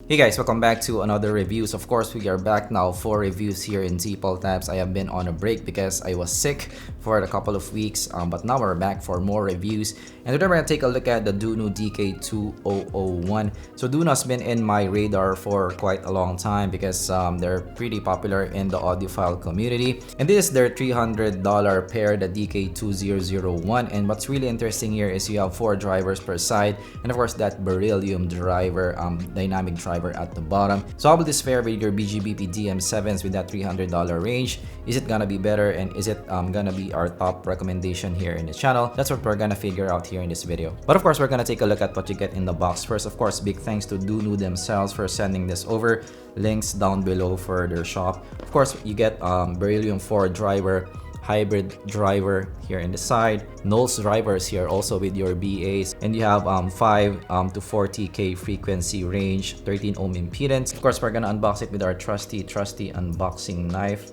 Hey guys, welcome back to another reviews. Of course, we are back now for reviews here in zpolt tabs. I have been on a break because I was sick for a couple of weeks, but now we're back for more reviews. And today we're gonna take a look at the Dunu DK2001. So Dunu has been in my radar for quite a long time because they're pretty popular in the audiophile community. And this is their $300 pair, the DK2001. And what's really interesting here is you have 4 drivers per side, and of course that Beryllium driver, dynamic driver at the bottom. So how will this fare with your BGBP DM7s with that $300 range? Is it gonna be better, and is it gonna be our top recommendation here in the channel? That's what we're gonna figure out here in this video. But of course, we're gonna take a look at what you get in the box first. Of course, big thanks to Dunu themselves for sending this over. Links down below for their shop. Of course, you get Beryllium 4 driver, hybrid driver here in the side, Knowles drivers here also with your BAs, and you have 5 to 40k frequency range, 13 ohm impedance. Of course, we're gonna unbox it with our trusty unboxing knife.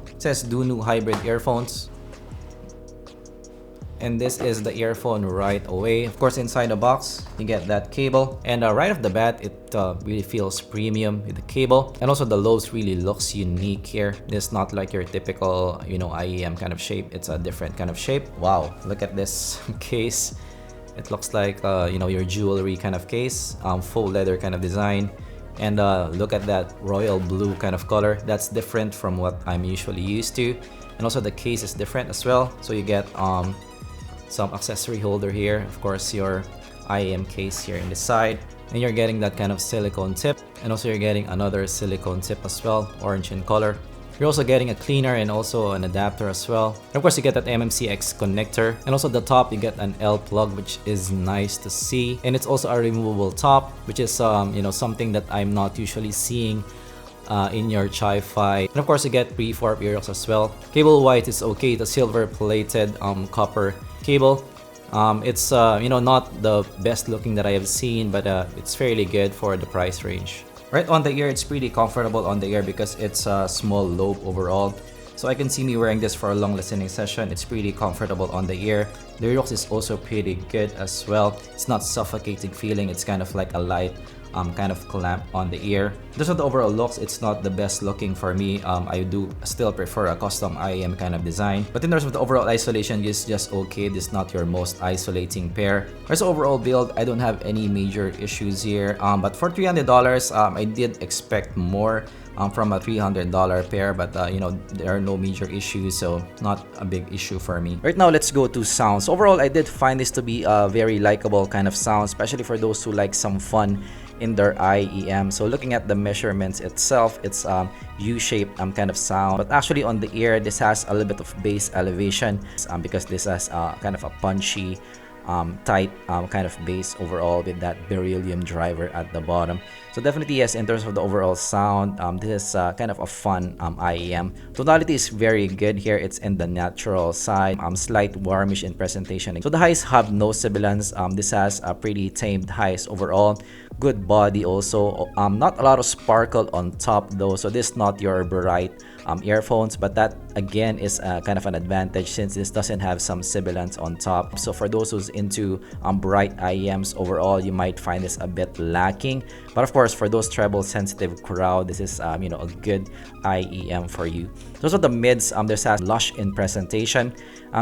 It says Dunu hybrid earphones, and this is the earphone right away. Of course, inside the box you get that cable, and right off the bat it really feels premium with the cable, and also the lobes really looks unique here. This is not like your typical IEM kind of shape. It's a different kind of shape. Wow, look at this case. It looks like your jewelry kind of case, full leather kind of design, and look at that royal blue kind of color. That's different from what I'm usually used to, and also the case is different as well. So you get some accessory holder here, of course your IEM case here in the side, and you're getting that kind of silicone tip, and also you're getting another silicone tip as well, orange in color. You're also getting a cleaner and also an adapter as well. And of course, you get that MMCX connector, and also the top you get an L plug, which is nice to see, and it's also a removable top, which is something that I'm not usually seeing in your Chi-Fi. And of course, you get pre-4 earrings as well. Cable white is okay. The silver plated copper cable. It's not the best looking that I have seen, but it's fairly good for the price range. Right on the ear, it's pretty comfortable on the ear because it's a small lobe overall. So I can see me wearing this for a long listening session. It's pretty comfortable on the ear. The earwax is also pretty good as well. It's not suffocating feeling. It's kind of like a light kind of clamp on the ear. In terms of the overall looks, it's not the best looking for me. I do still prefer a custom IEM kind of design. But in terms of the overall isolation, it's just okay. This is not your most isolating pair. As overall build, I don't have any major issues here. But for $300, I did expect more from a $300 pair, but there are no major issues, so not a big issue for me. Right now, let's go to sounds. Overall, I did find this to be a very likable kind of sound, especially for those who like some fun in their IEM. So looking at the measurements itself, it's U-shaped kind of sound, but actually on the ear this has a little bit of bass elevation because this has kind of a punchy tight kind of bass overall with that Beryllium driver at the bottom. So definitely yes, in terms of the overall sound, this is kind of a fun IEM. Tonality is very good here. It's in the natural side, slight warmish in presentation. So the highs have no sibilance. This has a pretty tamed highs overall. Good body also. Not a lot of sparkle on top though, so this is not your bright earphones, but that again is kind of an advantage since this doesn't have some sibilance on top. So for those who's into bright IEMs overall, you might find this a bit lacking, but of course for those treble sensitive crowd, this is a good IEM for you. Those are the mids. This has lush in presentation.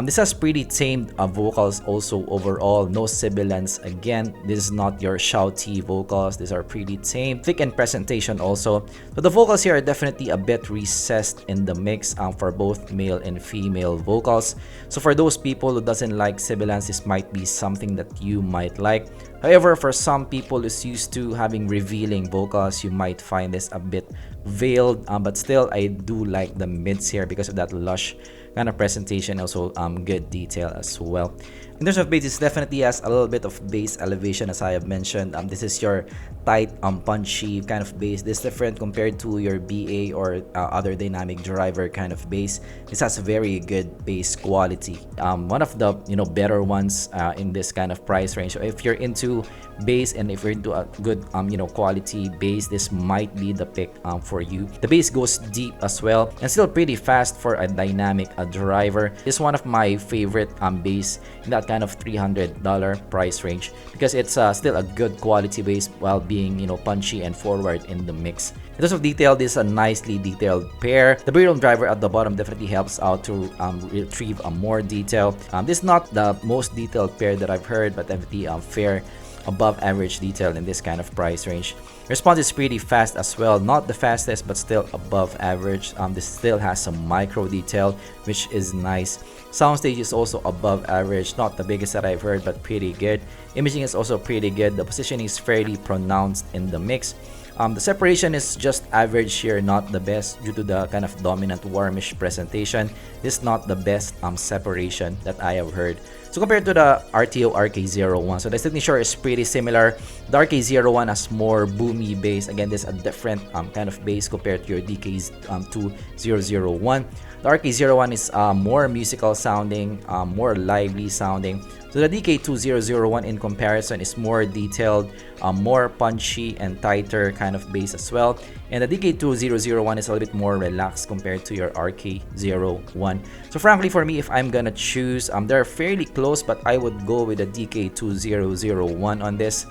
This has pretty tamed vocals also overall. No sibilance. Again, this is not your shouty vocals. These are pretty tame. Thick in presentation also. So the vocals here are definitely a bit recessed in the mix for both male and female vocals. So for those people who doesn't like sibilance, this might be something that you might like. However, for some people who's used to having revealing vocals, you might find this a bit veiled, but still I do like the mids here because of that lush kind of presentation, also good detail as well. In terms of bass, it definitely has a little bit of bass elevation, as I have mentioned. This is your tight, punchy kind of bass. This is different compared to your BA or other dynamic driver kind of bass. This has very good bass quality. One of the better ones in this kind of price range. So if you're into bass and if you're into a good quality bass, this might be the pick for you. The bass goes deep as well and still pretty fast for a dynamic driver. This is one of my favorite bass in that that kind of $300 price range, because it's still a good quality bass while being, you know, punchy and forward in the mix. In terms of detail, this is a nicely detailed pair. The Beryllium driver at the bottom definitely helps out to retrieve more detail. This is not the most detailed pair that I've heard, but definitely fair, above average detail in this kind of price range. Response is pretty fast as well, not the fastest but still above average. This still has some micro detail, which is nice. Soundstage is also above average, not the biggest that I've heard, but pretty good. Imaging is also pretty good. The positioning is fairly pronounced in the mix. The separation is just average here, not the best due to the kind of dominant warmish presentation. This is not the best separation that I have heard. So compared to the RTO RK01, so the signature is pretty similar. The RK01 has more boomy bass. Again, this is a different kind of bass compared to your DK2001. The RK01 is more musical sounding, more lively sounding. So the DK2001 in comparison is more detailed, more punchy and tighter kind of bass as well. And the DK2001 is a little bit more relaxed compared to your RK01. So frankly, for me, if I'm gonna choose, they're fairly close, but I would go with the DK2001 on this.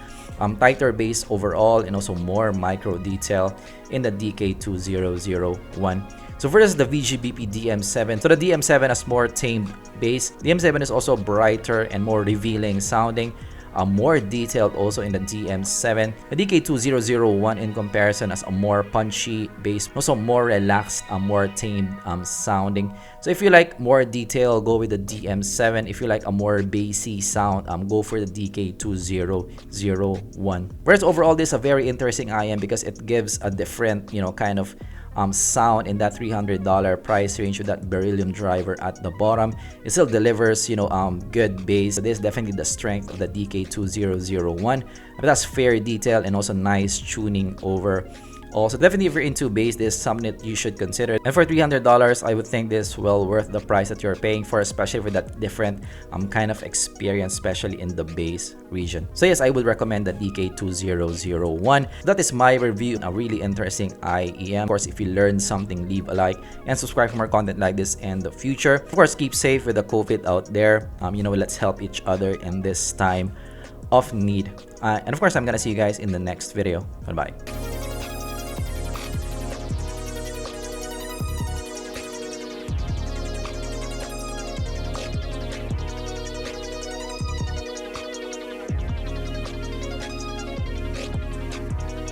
Tighter bass overall and also more micro detail in the DK2001. So versus the VGBP DM7, so the DM7 has more tamed bass. The DM7 is also brighter and more revealing sounding, more detailed also in the DM7. The DK2001 in comparison has a more punchy bass, also more relaxed, more tamed sounding. So if you like more detail, go with the DM7. If you like a more bassy sound, go for the DK2001. Whereas overall, this is a very interesting IM because it gives a different, you know, kind of sound in that $300 price range with that Beryllium driver at the bottom. It still delivers, you know, good bass. So this is definitely the strength of the DK2001. But that's fair detail and also nice tuning over. Also, definitely if you're into bass, this is something that you should consider. And for $300, I would think this well worth the price that you're paying for, especially for that different kind of experience, especially in the bass region. So yes, I would recommend the DK2001. That is my review, a really interesting IEM. Of course, if you learned something, leave a like and subscribe for more content like this in the future. Of course, keep safe with the COVID out there. You know, let's help each other in this time of need. And of course, I'm gonna see you guys in the next video. Bye-bye.